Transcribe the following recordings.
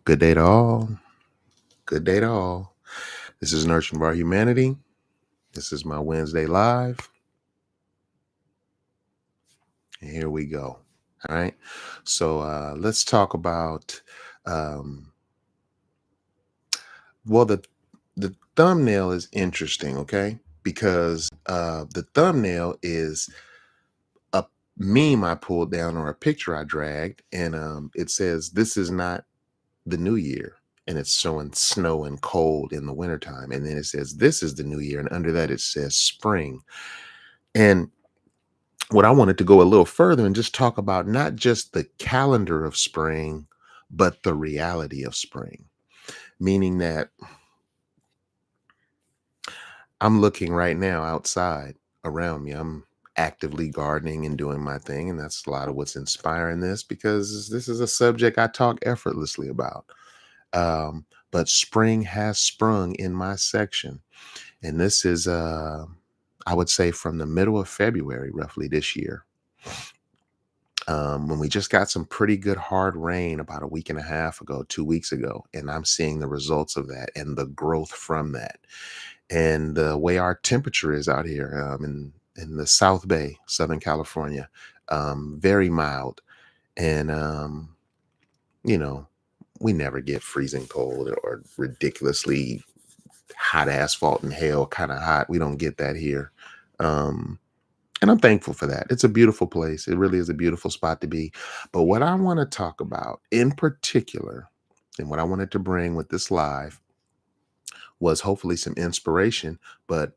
Good day to all. Good day to all. This is Nurturing Our Humanity. This is my Wednesday live. And here we go. All right. So let's talk about um well the thumbnail is interesting, okay? Because the thumbnail is a meme I pulled down or a picture I dragged, and it says this is not the new year, and it's showing snow and cold in the wintertime, and then it says this is the new year, and under that it says spring. And what I wanted to go a little further and just talk about not just the calendar of spring, but the reality of spring, meaning that I'm looking right now outside around me. I'm actively gardening and doing my thing, and that's a lot of what's inspiring this, because this is a subject I talk effortlessly about. But spring has sprung in my section. And this is, I would say, from the middle of February, roughly this year, when we just got some pretty good hard rain about a week and a half ago, 2 weeks ago. And I'm seeing the results of that and the growth from that. And the way our temperature is out here in the South Bay, Southern California, very mild. And, you know, we never get freezing cold or ridiculously hot asphalt and hail kind of hot. We don't get that here. Um, and I'm thankful for that. It's a beautiful place. It really is a beautiful spot to be. But what I want to talk about in particular, and what I wanted to bring with this live, was hopefully some inspiration. But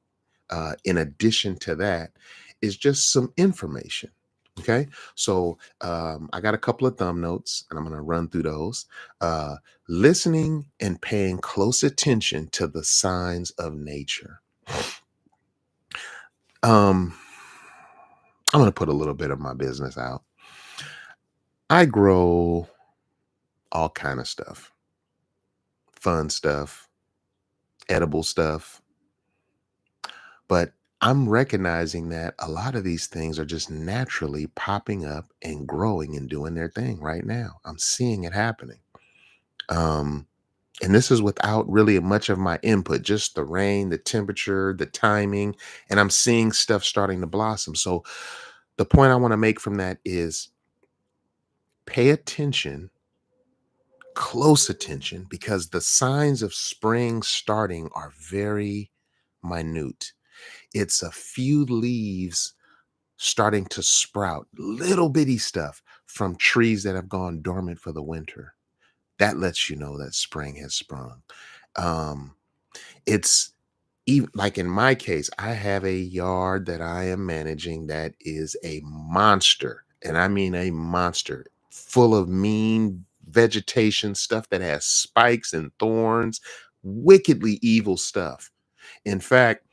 in addition to that, is just some information. Okay. So I got a couple of thumb notes and I'm going to run through those. Uh, Listening and paying close attention to the signs of nature. Um, I'm going to put a little bit of my business out. I grow all kind of stuff, fun stuff, edible stuff, but I'm recognizing that a lot of these things are just naturally popping up and growing and doing their thing right now. I'm seeing it happening. Um, and this is without really much of my input, just the rain, the temperature, the timing, and I'm seeing stuff starting to blossom. So the point I want to make from that is pay attention, close attention, because the signs of spring starting are very minute. It's a few leaves starting to sprout, little bitty stuff from trees that have gone dormant for the winter. That lets you know that spring has sprung. Um, it's even like in my case, I have a yard that I am managing that is a monster. And I mean a monster, full of mean vegetation, stuff that has spikes and thorns, wickedly evil stuff. In fact,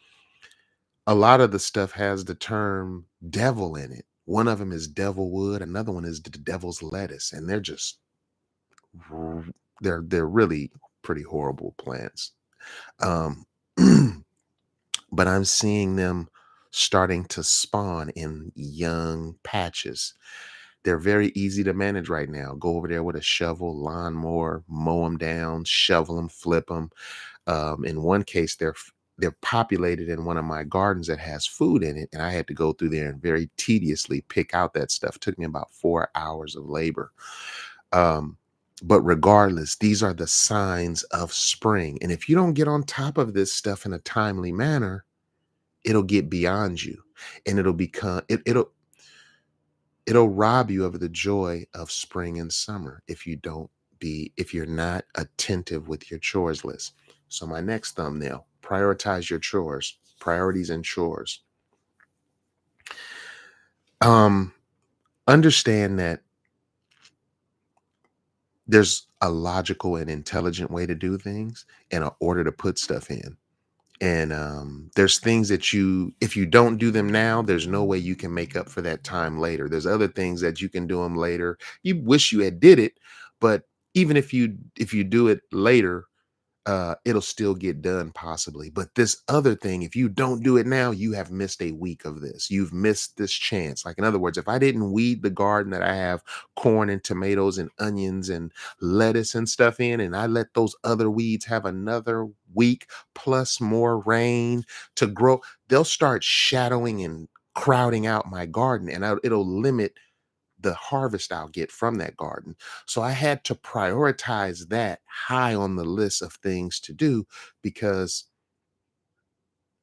a lot of the stuff has the term devil in it. One of them is devil wood, another one is the devil's lettuce, and they're just r- they're really pretty horrible plants. Um but I'm seeing them starting to spawn in young patches. They're very easy to manage right now. Go over there with a shovel, lawnmower, mow them down, shovel them, flip them. In one case, they're populated in one of my gardens that has food in it, and I had to go through there and very tediously pick out that stuff. Took me about 4 hours of labor. Um, but regardless, these are the signs of spring. And if you don't get on top of this stuff in a timely manner, it'll get beyond you, and it'll rob you of the joy of spring and summer if you're not attentive with your chores list. So my next thumbnail: prioritize your chores, priorities and chores. um Understand that there's a logical and intelligent way to do things and an order to put stuff in. And there's things that if you don't do them now, there's no way you can make up for that time later. There's other things that you can do them later. You wish you had did it, but even if you do it later, it'll still get done possibly. But this other thing, if you don't do it now, you have missed a week of this. You've missed this chance. Like, in other words, if I didn't weed the garden that I have corn and tomatoes and onions and lettuce and stuff in, and I let those other weeds have another week plus more rain to grow, they'll start shadowing and crowding out my garden, and it'll limit the harvest I'll get from that garden. So I had to prioritize that high on the list of things to do, because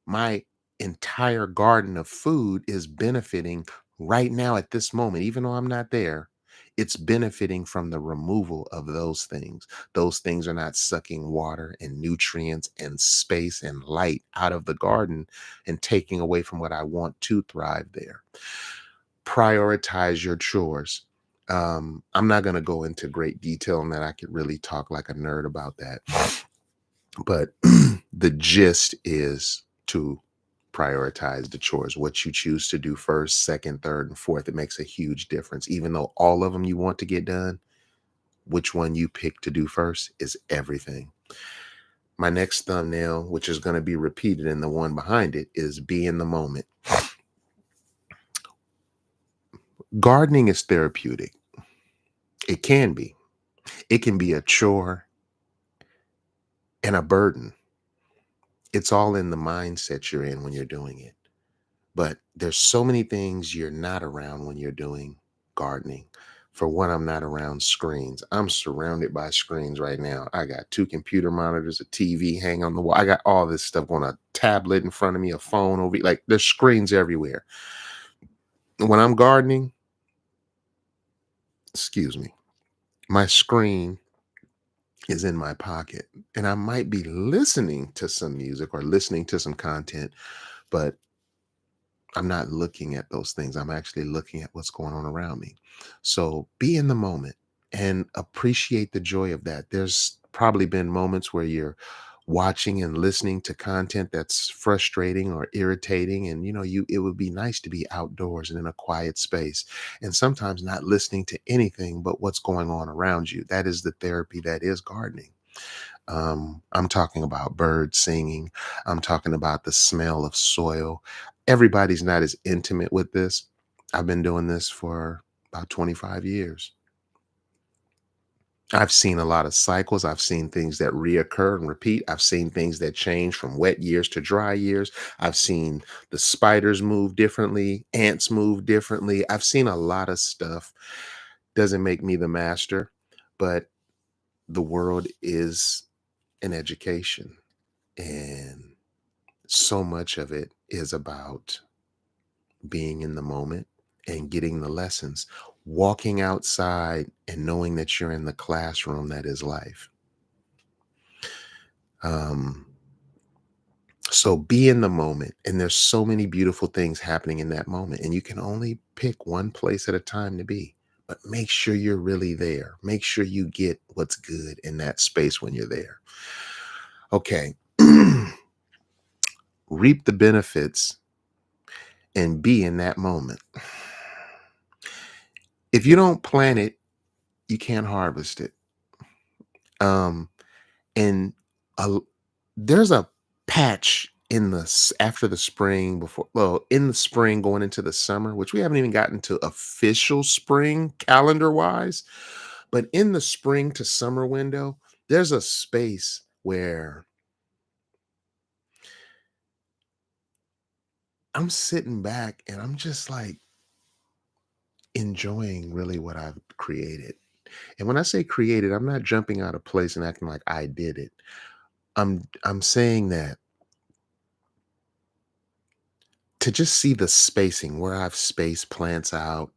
my entire garden of food is benefiting right now at this moment, even though I'm not there. It's benefiting from the removal of those things. Those things are not sucking water and nutrients and space and light out of the garden and taking away from what I want to thrive there. Prioritize your chores. I'm not going to go into great detail on that. I could really talk like a nerd about that. But the gist is to prioritize the chores. What you choose to do first, second, third, and fourth, it makes a huge difference. Even though all of them you want to get done, which one you pick to do first is everything. My next thumbnail, which is going to be repeated in the one behind it, is be in the moment. Gardening is therapeutic. It can be. It can be a chore and a burden. It's all in the mindset you're in when you're doing it. But there's so many things you're not around when you're doing gardening. For one, I'm not around screens. I'm surrounded by screens right now. I got two computer monitors, a TV hanging on the wall. I got all this stuff on a tablet in front of me, a phone over, like there's screens everywhere. When I'm gardening, excuse me, my screen is in my pocket, and I might be listening to some music or listening to some content, but I'm not looking at those things. I'm actually looking at what's going on around me. So be in the moment and appreciate the joy of that. There's probably been moments where you're watching and listening to content that's frustrating or irritating, and it would be nice to be outdoors and in a quiet space, and sometimes not listening to anything but what's going on around you. That is the therapy that is gardening. I'm talking about birds singing. I'm talking about the smell of soil. Everybody's not as intimate with this. I've been doing this for about 25 years. I've seen a lot of cycles. I've seen things that reoccur and repeat. I've seen things that change from wet years to dry years. I've seen the spiders move differently, ants move differently. I've seen a lot of stuff. Doesn't make me the master, but the world is an education. And so much of it is about being in the moment and getting the lessons, walking outside and knowing that you're in the classroom that is life. Um, so be in the moment. And there's so many beautiful things happening in that moment. And you can only pick one place at a time to be. But make sure you're really there. Make sure you get what's good in that space when you're there. Okay. Reap the benefits and be in that moment. If you don't plant it, you can't harvest it. Um, and a, there's a patch in after the spring, in the spring going into the summer, which we haven't even gotten to official spring calendar wise, but in the spring to summer window, there's a space where I'm sitting back and I'm just like enjoying really what I've created. And when I say created, I'm not jumping out of place and acting like I did it. I'm saying that to just see the spacing where I've spaced plants out,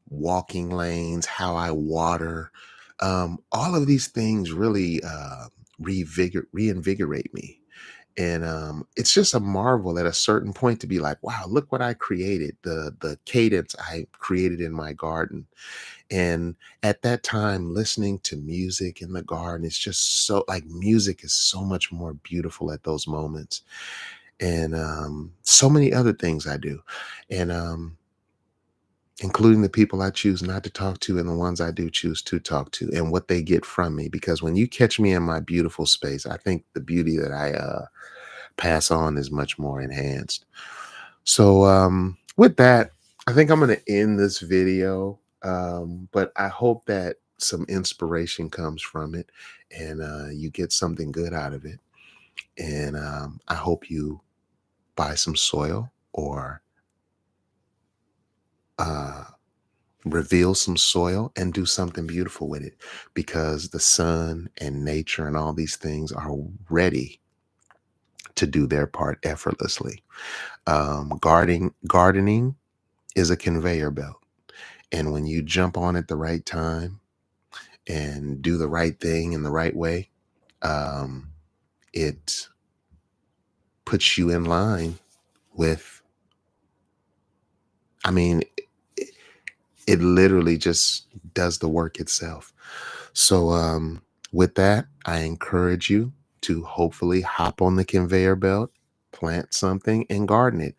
walking lanes, how I water, all of these things really reinvigorate me. And it's just a marvel at a certain point to be like, wow, look what I created, the cadence I created in my garden. And at that time, listening to music in the garden, it's just so like music is so much more beautiful at those moments. And so many other things I do. And including the people I choose not to talk to and the ones I do choose to talk to and what they get from me. Because when you catch me in my beautiful space, I think the beauty that I pass on is much more enhanced. So, with that, I think I'm going to end this video. But I hope that some inspiration comes from it and you get something good out of it. And I hope you buy some soil or uh, reveal some soil and do something beautiful with it, because the sun and nature and all these things are ready to do their part effortlessly. Gardening is a conveyor belt. And when you jump on at the right time and do the right thing in the right way, um, it puts you in line with, I mean, it, it literally just does the work itself. So, with that, I encourage you to hopefully hop on the conveyor belt, plant something, and garden it.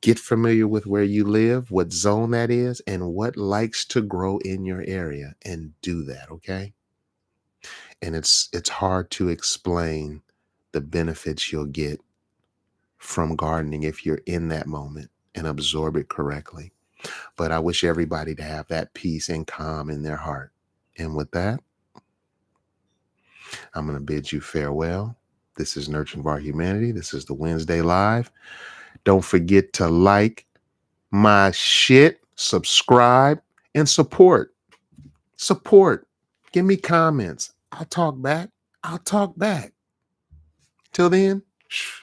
Get familiar with where you live, what zone that is, and what likes to grow in your area, and do that. Okay. And it's hard to explain the benefits you'll get from gardening if you're in that moment and absorb it correctly. But I wish everybody to have that peace and calm in their heart. And with that, I'm going to bid you farewell. This is Nurturing of Our Humanity. This is the Wednesday Live. Don't forget to like my shit, subscribe, and support. Support. Give me comments. I'll talk back. I'll talk back. Till then, shh.